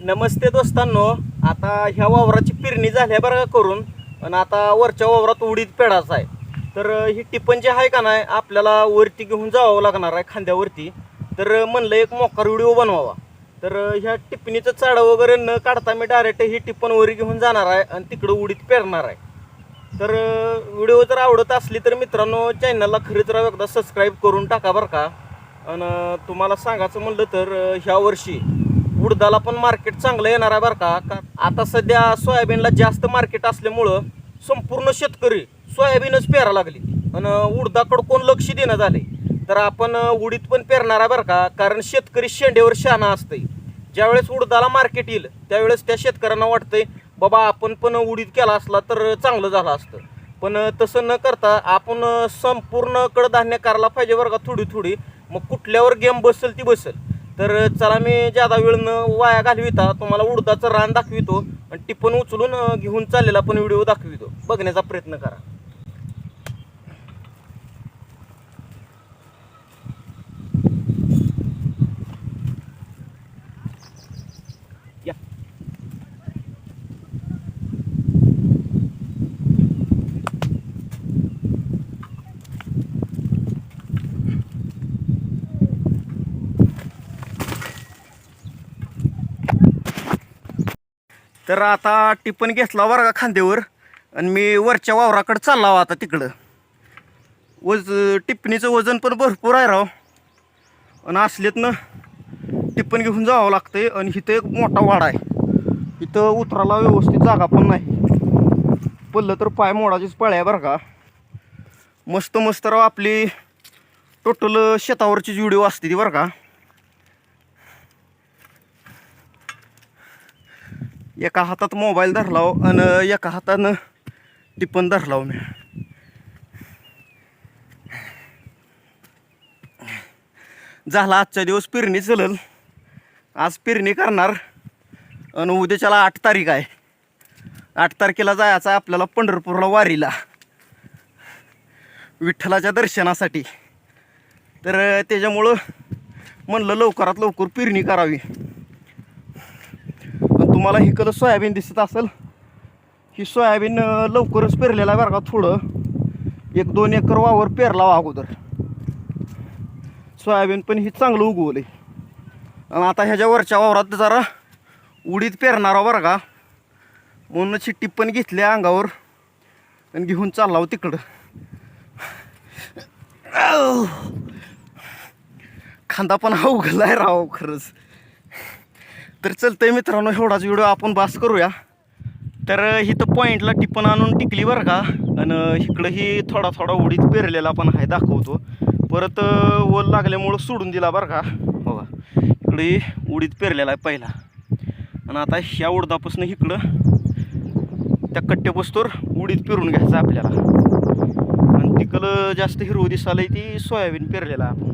नमस्ते दोस्तांनो. आता ह्या वावराची पेरणी झाली आहे बरं का करून, आणि आता वरच्या वावरात उडीद पेडायचा आहे. तर ही टिपण जी आहे का नाही आपल्याला वरती घेऊन जावं लागणार आहे खांद्यावरती. तर म्हणलं एक मोकार व्हिडिओ बनवावा. तर ह्या टिपणीचं चाडं वगैरे न काढता मी डायरेक्ट ही टिपण वरी घेऊन जाणार आहे आणि तिकडं उडीद पेरणार आहे. तर व्हिडिओ जर आवडत असली तर मित्रांनो चॅनलला खरीच राव एकदा सबस्क्राईब करून टाका बरं का. आणि तुम्हाला सांगायचं म्हणलं तर ह्या वर्षी उडदाला पण मार्केट चांगलं येणार आहे बरं का. आता सध्या सोयाबीनला जास्त मार्केट असल्यामुळं संपूर्ण शेतकरी सोयाबीनच पेरायला लागली आणि उडदाकडं कोण लक्ष देणं झाले. तर आपण उडीद पण पेरणार आहे बरं का, कारण शेतकरी शेंड्यावर शहाणा असते. ज्यावेळेस उडदाला मार्केट येईल त्यावेळेस त्या शेतकऱ्यांना वाटतंय बाबा आपण पण उडीद केला असला तर चांगलं झालं असतं. पण तसं न करता आपण संपूर्ण कडधान्य करायला पाहिजे बरं का, थोडी थोडी. मग कुठल्यावर गेम बसेल ती बसेल. तर चला मी ज्यादा वेळ न वाया घालविता तुम्हाला उडदाचं रान दाखवितो आणि टिपण उचलून घेऊन चाललेला पण व्हिडिओ दाखवितो. बघण्याचा प्रयत्न करा. या तर आता टिपण घेतला बरं का खांद्यावर आणि मी वरच्या वावराकडे चालला आता तिकडं. टिपणीचं वजन पण भरपूर आहे राव, आणि असलेतनं टिपण घेऊन जावं लागतंय. आणि इथं एक मोठा वाडा आहे, इथं उतराला व्यवस्थित जागा पण नाही. पडलं तर पाय मोडाचीच पळ आहे बरं का. मस्त मस्त राव आपली टोटल शेतावरची व्हिडिओ असते ती बरं का. एका हातात मोबाईल धरलाव आणि एका हातानं टिपण धरलाव मी. झाला आजच्या दिवस पेरणी चलल. आज पेरणी करणार आणि उद्याच्याला 8 तारीख आहे. 8 तारखेला जायचं आहे आपल्याला पंढरपूरला वारीला, विठ्ठलाच्या दर्शनासाठी. तर त्याच्यामुळं म्हणलं लवकरात लवकर पेरणी करावी. तुम्हाला इकडं सोयाबीन दिसत असेल, ही सोयाबीन लवकरच पेरलेला आहे बरं का. थोडं 1-2 एकर वावर पेरला अगोदर. सोयाबीन पण ही चांगलं उगवलं आहे. आणि आता ह्याच्या वरच्या वावरात जरा उडीद पेरणार बरं का, म्हणूनच ही टिपण घेतल्या अंगावर आणि घेऊन चालला तिकडं. खांदा पण अवघडलाय राव खरंच. तर चलतंय मित्रांनो, एवढाच व्हिडिओ आपण बास करूया. तर इथं पॉईंटला टिपण आणून टिकली बरं का, आणि इकडं ही थोडा थोडा उडीद पेरलेला पण आहे दाखवतो. परत ओल लागल्यामुळं सोडून दिला बरं का. बघा इकडे उडीद पेरलेला आहे पहिला, आणि आता ह्या उडदापासून इकडं त्या कट्ट्यापासून उडीद पेरून घ्यायचं आपल्याला. आणि तिकडं जास्त हिरवं दिसायला ती सोयाबीन पेरलेला आहे आपण.